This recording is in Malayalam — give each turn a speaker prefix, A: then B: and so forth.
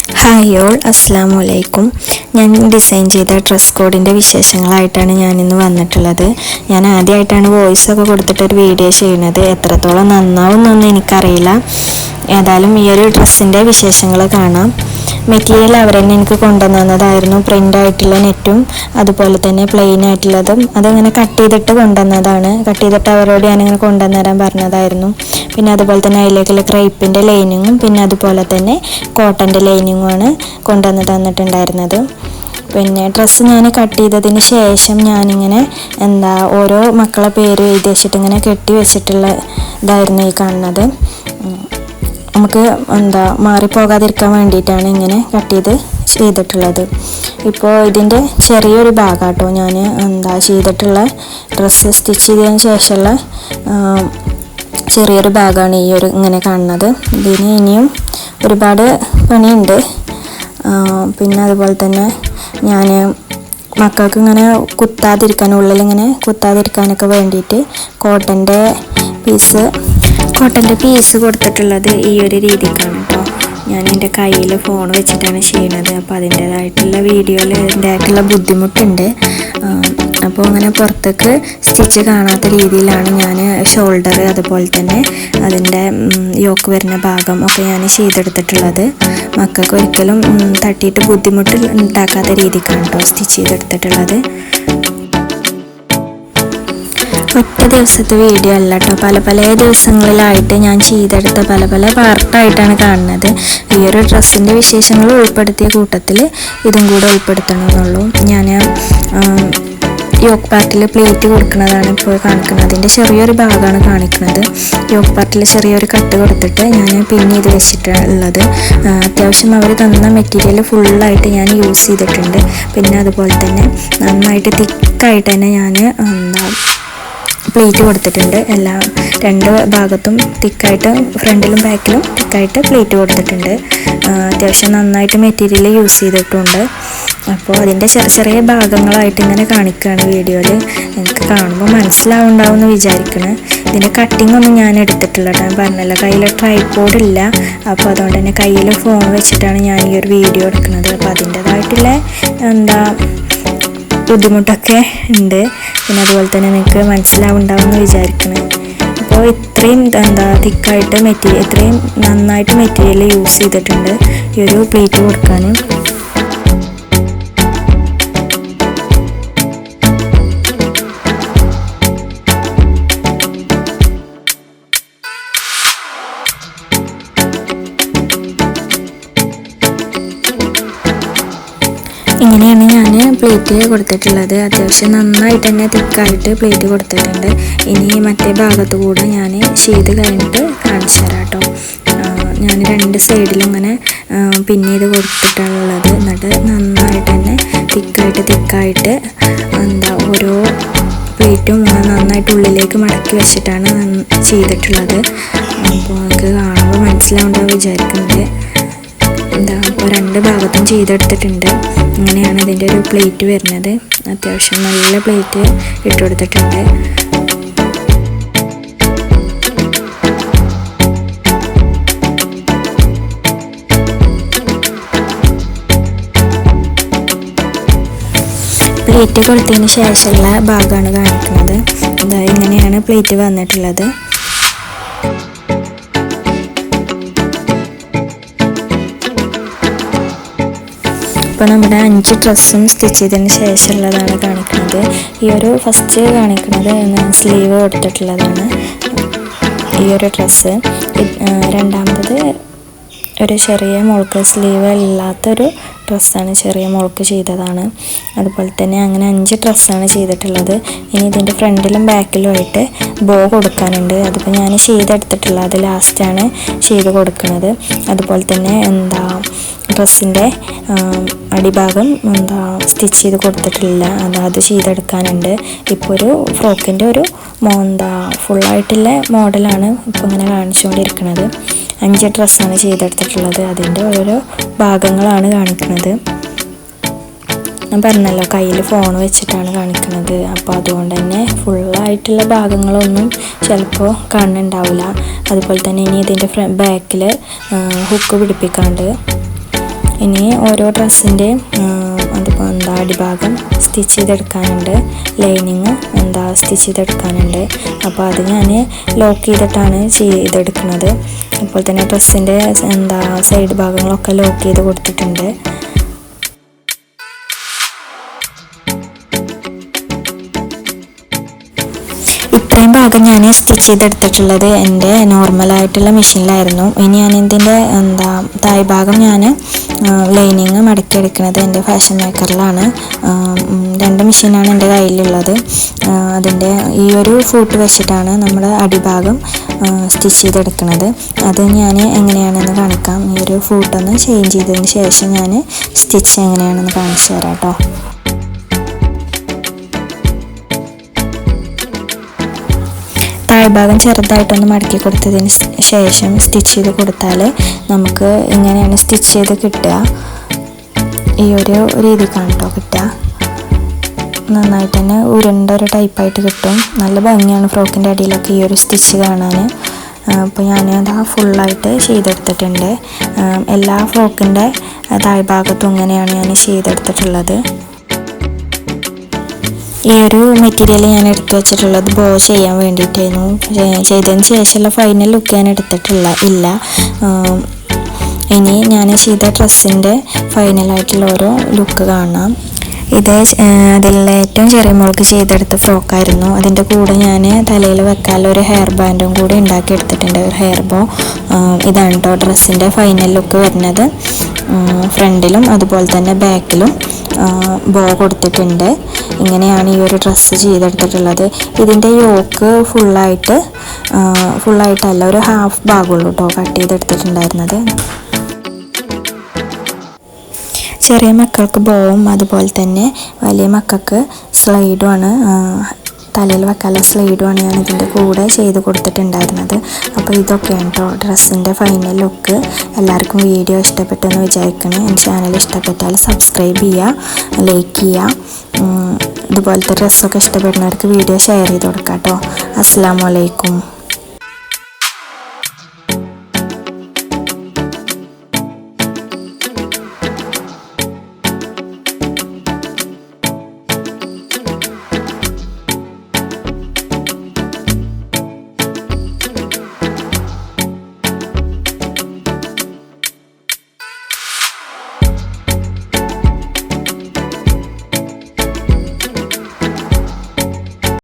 A: ഹായ് ഓൾ, അസ്സാം വലൈക്കും. ഞാൻ ഡിസൈൻ ചെയ്ത ഡ്രസ് കോഡിൻ്റെ വിശേഷങ്ങളായിട്ടാണ് ഞാനിന്ന് വന്നിട്ടുള്ളത്. ഞാൻ ആദ്യമായിട്ടാണ് വോയിസൊക്കെ കൊടുത്തിട്ടൊരു വീഡിയോ ചെയ്യുന്നത്. എത്രത്തോളം നന്നാവുന്നൊന്നും എനിക്കറിയില്ല. ഏതായാലും ഈ ഒരു ഡ്രസ്സിൻ്റെ വിശേഷങ്ങൾ കാണാം. മെറ്റീരിയൽ അവർ തന്നെ എനിക്ക് കൊണ്ടുവന്നതായിരുന്നു. പ്രിൻ്റ് ആയിട്ടുള്ള നെറ്റും അതുപോലെ തന്നെ പ്ലെയിൻ ആയിട്ടുള്ളതും അതങ്ങനെ കട്ട് ചെയ്തിട്ട് കൊണ്ടുവന്നതാണ്. കട്ട് ചെയ്തിട്ട് അവരോട് ഞാനിങ്ങനെ കൊണ്ടുവന്നേരാൻ പറഞ്ഞതായിരുന്നു. പിന്നെ അതുപോലെ തന്നെ അതിലേക്കുള്ള ക്രൈപ്പിൻ്റെ ലൈനിങ്ങും പിന്നെ അതുപോലെ തന്നെ കോട്ടൻ്റെ ലൈനിങ്ങുമാണ് കൊണ്ടുവന്ന് തന്നിട്ടുണ്ടായിരുന്നത്. പിന്നെ ഡ്രസ്സ് ഞാൻ കട്ട് ചെയ്തതിന് ശേഷം ഞാനിങ്ങനെ ഓരോ മക്കളെ പേര് എഴുതി വെച്ചിട്ട് ഇങ്ങനെ കെട്ടി വെച്ചിട്ടുള്ള ഇതായിരുന്നു ഈ കാണുന്നത്. നമുക്ക് മാറിപ്പോകാതിരിക്കാൻ വേണ്ടിയിട്ടാണ് ഇങ്ങനെ കട്ട് ചെയ്തിട്ടുള്ളത്. ഇപ്പോൾ ഇതിൻ്റെ ചെറിയൊരു ഭാഗമാട്ടോ ഞാൻ ചെയ്തിട്ടുള്ള ഡ്രസ്സ് സ്റ്റിച്ച് ചെയ്തതിന് ശേഷമുള്ള ചെറിയൊരു ഭാഗമാണ് ഈ ഒരു ഇങ്ങനെ കാണുന്നത്. ഇതിന് ഇനിയും ഒരുപാട് പണിയുണ്ട്. പിന്നെ അതുപോലെ തന്നെ ഞാൻ മക്കൾക്ക് ഇങ്ങനെ ഉള്ളിലിങ്ങനെ കുത്താതിരിക്കാനൊക്കെ വേണ്ടിയിട്ട് കോട്ടൻ്റെ പീസ് കൊടുത്തിട്ടുള്ളത് ഈ ഒരു രീതിക്കാണ് കേട്ടോ. ഞാൻ എൻ്റെ കയ്യിൽ ഫോൺ വെച്ചിട്ടാണ് ചെയ്യണത്. അപ്പോൾ അതിൻ്റേതായിട്ടുള്ള വീഡിയോയിൽ അതിൻ്റേതായിട്ടുള്ള ബുദ്ധിമുട്ടുണ്ട്. അപ്പോൾ അങ്ങനെ പുറത്തേക്ക് സ്റ്റിച്ച് കാണാത്ത രീതിയിലാണ് ഞാൻ ഷോൾഡർ അതുപോലെ തന്നെ അതിൻ്റെ യോക്ക് വരുന്ന ഭാഗം ഒക്കെ ഞാൻ ചെയ്തെടുത്തിട്ടുള്ളത്. മക്കൾക്ക് ഒരിക്കലും തട്ടിയിട്ട് ബുദ്ധിമുട്ട് ഉണ്ടാക്കാത്ത രീതിക്കാണ് കേട്ടോ സ്റ്റിച്ച് ചെയ്തെടുത്തിട്ടുള്ളത്. ഒറ്റ ദിവസത്തെ വീഡിയോ അല്ല കേട്ടോ, പല ദിവസങ്ങളിലായിട്ട് ഞാൻ ചെയ്തെടുത്ത പല പാർട്ടായിട്ടാണ് കാണുന്നത്. ഈ ഒരു ഡ്രസ്സിൻ്റെ വിശേഷങ്ങൾ ഉൾപ്പെടുത്തിയ കൂട്ടത്തിൽ ഇതും കൂടെ ഉൾപ്പെടുത്തണമെന്നുള്ളൂ. ഞാൻ യോക്ക് പാർട്ടിൽ പ്ലേറ്റ് കൊടുക്കുന്നതാണ് ഇപ്പോൾ കാണിക്കുന്നത്. അതിൻ്റെ ചെറിയൊരു ഭാഗമാണ് കാണിക്കുന്നത്. യോക്ക് പാർട്ടിൽ ചെറിയൊരു കട്ട് കൊടുത്തിട്ട് ഞാൻ പിന്നെ ഇത് വെച്ചിട്ടുള്ളത്. അത്യാവശ്യം അവർ തന്ന മെറ്റീരിയൽ ഫുള്ളായിട്ട് ഞാൻ യൂസ് ചെയ്തിട്ടുണ്ട്. പിന്നെ അതുപോലെ തന്നെ നന്നായിട്ട് തിക്കായിട്ട് തന്നെ ഞാൻ പ്ലേറ്റ് കൊടുത്തിട്ടുണ്ട്. രണ്ട് ഭാഗത്തും തിക്കായിട്ട്, ഫ്രണ്ടിലും ബാക്കിലും തിക്കായിട്ട് പ്ലേറ്റ് കൊടുത്തിട്ടുണ്ട്. അത്യാവശ്യം നന്നായിട്ട് മെറ്റീരിയൽ യൂസ് ചെയ്തിട്ടുണ്ട്. അപ്പോൾ അതിൻ്റെ ചെറിയ ഭാഗങ്ങളായിട്ട് ഇങ്ങനെ കാണിക്കുകയാണ് വീഡിയോയിൽ. എനിക്ക് കാണുമ്പോൾ മനസ്സിലാവുണ്ടാവും എന്ന് വിചാരിക്കണം. ഇതിൻ്റെ കട്ടിംഗ് ഒന്നും ഞാൻ എടുത്തിട്ടില്ല. ഞാൻ പറഞ്ഞല്ലോ, കയ്യിൽ ട്രൈപോഡ് ഇല്ല. അപ്പോൾ അതുകൊണ്ട് തന്നെ കയ്യിൽ ഫോൺ വെച്ചിട്ടാണ് ഞാൻ ഈ ഒരു വീഡിയോ എടുക്കുന്നത്. അപ്പോൾ അതിൻ്റേതായിട്ടുള്ള ബുദ്ധിമുട്ടൊക്കെ ഉണ്ട്. പിന്നെ അതുപോലെ തന്നെ നിങ്ങൾക്ക് മനസ്സിലാവുണ്ടാവുമെന്ന് വിചാരിക്കണം. അപ്പോൾ ഇത്രയും തിക്കായിട്ട് ഇത്രയും നന്നായിട്ട് മെറ്റീരിയൽ യൂസ് ചെയ്തിട്ടുണ്ട് ഈ ഒരു പ്ലേറ്റ് കൊടുക്കാൻ. ഇങ്ങനെയാണ് ഞാൻ പ്ലേറ്റ് കൊടുത്തിട്ടുള്ളത്. അത്യാവശ്യം നന്നായിട്ട് തന്നെ തിക്കായിട്ട് പ്ലേറ്റ് കൊടുത്തിട്ടുണ്ട്. ഇനി മറ്റേ ഭാഗത്തു കൂടെ ഞാൻ ചെയ്ത് കഴിഞ്ഞിട്ട് കാണിച്ചു തരാം കേട്ടോ. ഞാൻ രണ്ട് സൈഡിലും ഇങ്ങനെ പിന്നെ ഇത് കൊടുത്തിട്ടുള്ളത്. എന്നിട്ട് നന്നായിട്ട് തന്നെ തിക്കായിട്ട് ഓരോ പ്ലേറ്റും നന്നായിട്ട് ഉള്ളിലേക്ക് മടക്കി വെച്ചിട്ടാണ് ചെയ്തിട്ടുള്ളത്. അപ്പോൾ നമുക്ക് കാണുമ്പോൾ മനസ്സിലാവുണ്ടാവും വിചാരിക്കുന്നത്. ഇപ്പോൾ രണ്ട് ഭാഗത്തും ചെയ്തെടുത്തിട്ടുണ്ട്. ഇങ്ങനെയാണ് ഇതിൻ്റെ ഒരു പ്ലേറ്റ് വരുന്നത്. അത്യാവശ്യം നല്ല പ്ലേറ്റ് ഇട്ട് കൊടുത്തിട്ടുണ്ട്. പ്ലേറ്റ് കൊടുത്തതിന് ശേഷമുള്ള ഭാഗമാണ് കാണിക്കുന്നത്. ഇങ്ങനെയാണ് പ്ലേറ്റ് വന്നിട്ടുള്ളത്. ഇപ്പോൾ നമ്മുടെ 5 ഡ്രസ്സും സ്റ്റിച്ച് ചെയ്തതിന് ശേഷമുള്ളതാണ് കാണിക്കുന്നത്. ഈ ഒരു ഫസ്റ്റ് കാണിക്കുന്നത് സ്ലീവ് കൊടുത്തിട്ടുള്ളതാണ് ഈ ഒരു ഡ്രസ്സ്. രണ്ടാമത്തത് ഒരു ചെറിയ മോൾക്ക് സ്ലീവ് ഇല്ലാത്തൊരു ഡ്രസ്സാണ്, ചെറിയ മോൾക്ക് ചെയ്തതാണ്. അതുപോലെ തന്നെ അങ്ങനെ 5 ഡ്രസ്സാണ് ചെയ്തിട്ടുള്ളത്. ഇനി ഇതിൻ്റെ ഫ്രണ്ടിലും ബാക്കിലും ആയിട്ട് ബോ കൊടുക്കാനുണ്ട്. അതിപ്പോൾ ഞാൻ ചെയ്തെടുത്തിട്ടുള്ളത്, അത് ലാസ്റ്റാണ് ചെയ്ത് കൊടുക്കുന്നത്. അതുപോലെ തന്നെ ഡ്രസ്സിൻ്റെ അടിഭാഗം സ്റ്റിച്ച് ചെയ്ത് കൊടുത്തിട്ടില്ല, അത് ചെയ്തെടുക്കാനുണ്ട്. ഇപ്പോൾ ഒരു ഫ്രോക്കിൻ്റെ ഒരു ഫുള്ളായിട്ടുള്ള മോഡലാണ് ഇപ്പോൾ ഇങ്ങനെ കാണിച്ചുകൊണ്ടിരിക്കുന്നത്. 5 ഡ്രസ്സാണ് ചെയ്തെടുത്തിട്ടുള്ളത്. അതിൻ്റെ ഓരോ ഭാഗങ്ങളാണ് കാണിക്കുന്നത്. ഞാൻ പറഞ്ഞല്ലോ, കയ്യിൽ ഫോൺ വെച്ചിട്ടാണ് കാണിക്കുന്നത്. അപ്പോൾ അതുകൊണ്ട് തന്നെ ഫുള്ളായിട്ടുള്ള ഭാഗങ്ങളൊന്നും ചിലപ്പോൾ കാണുന്നുണ്ടാവില്ല. അതുപോലെ തന്നെ ഇനി ഇതിൻ്റെ ബാക്കിൽ ഹുക്ക് പിടിപ്പിക്കാണ്ട് ഇനി ഓരോ ഡ്രസ്സിൻ്റെ അതിപ്പോൾ അടിഭാഗം സ്റ്റിച്ച് ചെയ്തെടുക്കാനുണ്ട്, ലൈനിങ് സ്റ്റിച്ച് ചെയ്തെടുക്കാനുണ്ട്. അപ്പോൾ അത് ഞാൻ ലോക്ക് ചെയ്തിട്ടാണ് ചെയ്തെടുക്കുന്നത്. അപ്പോൾ തന്നെ ഡ്രസ്സിൻ്റെ സൈഡ് ഭാഗങ്ങളൊക്കെ ലോക്ക് ചെയ്ത് കൊടുത്തിട്ടുണ്ട്. ഇത്രയും ഭാഗം ഞാൻ സ്റ്റിച്ച് ചെയ്തെടുത്തിട്ടുള്ളത് എൻ്റെ നോർമലായിട്ടുള്ള മെഷീനിലായിരുന്നു. ഇനി ഞാൻ ഇതിൻ്റെ തായ് ഭാഗം ഞാൻ ലൈനിങ് മടക്കിയെടുക്കുന്നത് എൻ്റെ ഫാഷൻ മേക്കറിലാണ്. 2 മെഷീനാണ് എൻ്റെ കയ്യിലുള്ളത്. അതിൻ്റെ ഈ ഒരു ഫൂട്ട് വെച്ചിട്ടാണ് നമ്മൾ അടിഭാഗം സ്റ്റിച്ച് ചെയ്തെടുക്കുന്നത്. അത് ഞാൻ എങ്ങനെയാണെന്ന് കാണിക്കാം. ഈ ഒരു ഫൂട്ടൊന്ന് ചേഞ്ച് ചെയ്തതിന് ശേഷം ഞാൻ സ്റ്റിച്ച് എങ്ങനെയാണെന്ന് കാണിച്ചു തരാം കേട്ടോ. താഴ്ഭാഗം ചെറുതായിട്ടൊന്ന് മടക്കി കൊടുത്തതിന് ശേഷം സ്റ്റിച്ച് ചെയ്ത് കൊടുത്താൽ നമുക്ക് ഇങ്ങനെയാണ് സ്റ്റിച്ച് ചെയ്ത് കിട്ടുക. ഈ ഒരു രീതിക്കാണ് കേട്ടോ കിട്ടുക. നന്നായിട്ട് തന്നെ ഉരുണ്ട ഒരു ടൈപ്പായിട്ട് കിട്ടും. നല്ല ഭംഗിയാണ് ഫ്രോക്കിൻ്റെ അടിയിലൊക്കെ ഈ ഒരു സ്റ്റിച്ച് കാണാൻ. അപ്പോൾ ഞാനത് ഫുള്ളായിട്ട് ചെയ്തെടുത്തിട്ടുണ്ട്. എല്ലാ ഫ്രോക്കിൻ്റെ താഴ്ഭാഗത്തും ഇങ്ങനെയാണ് ഞാൻ ചെയ്തെടുത്തിട്ടുള്ളത്. ഈ ഒരു മെറ്റീരിയൽ ഞാൻ എടുത്തു വെച്ചിട്ടുള്ളത് ബോ ചെയ്യാൻ വേണ്ടിയിട്ടായിരുന്നു. ചെയ്തതിന് ശേഷമുള്ള ഫൈനൽ ലുക്ക് ഞാൻ ഇല്ല. ഇനി ഞാൻ ചെയ്ത ഡ്രസ്സിൻ്റെ ഫൈനലായിട്ടുള്ള ഓരോ ലുക്ക് കാണാം. ഇത് അതിലെ ഏറ്റവും ചെറിയ മോൾക്ക് ചെയ്തെടുത്ത ഫ്രോക്കായിരുന്നു. അതിൻ്റെ കൂടെ ഞാൻ തലയിൽ വെക്കാനുള്ള ഒരു ഹെയർ ബാൻഡും കൂടി ഉണ്ടാക്കിയെടുത്തിട്ടുണ്ട്, ഒരു ഹെയർ ബോ. ഇതാണ് കേട്ടോ ഡ്രസ്സിൻ്റെ ഫൈനൽ ലുക്ക് വരുന്നത്. ഫ്രണ്ടിലും അതുപോലെ തന്നെ ബാക്കിലും ബോ കൊടുത്തിട്ടുണ്ട്. ഇങ്ങനെയാണ് ഈ ഒരു ഡ്രസ്സ് ചെയ്തെടുത്തിട്ടുള്ളത്. ഇതിൻ്റെ യോക്ക് ഫുള്ളായിട്ടല്ല, ഒരു ഹാഫ് ഭാഗമുള്ളൂ കേട്ടോ കട്ട് ചെയ്തെടുത്തിട്ടുണ്ടായിരുന്നത്. ചെറിയ മക്കൾക്ക് ബോവും അതുപോലെ തന്നെ വലിയ മക്കൾക്ക് സ്ലൈഡുമാണ്, തലയിൽ വെക്കാനുള്ള സ്ലൈഡുമാണ് ഞാൻ ഇതിൻ്റെ കൂടെ ചെയ്ത് കൊടുത്തിട്ടുണ്ടായിരുന്നത്. അപ്പോൾ ഇതൊക്കെയാണ് കേട്ടോ ഡ്രസ്സിൻ്റെ ഫൈനൽ ലുക്ക്. എല്ലാവർക്കും വീഡിയോ ഇഷ്ടപ്പെട്ടെന്ന് വിചാരിക്കണം. എൻ്റെ ചാനൽ ഇഷ്ടപ്പെട്ടാൽ സബ്സ്ക്രൈബ് ചെയ്യുക, ലൈക്ക് ചെയ്യുക. ഇതുപോലത്തെ ഡ്രസ്സൊക്കെ ഇഷ്ടപ്പെടുന്നവർക്ക് വീഡിയോ ഷെയർ ചെയ്ത് കൊടുക്കാം കേട്ടോ. അസ്സലാമു അലൈക്കും.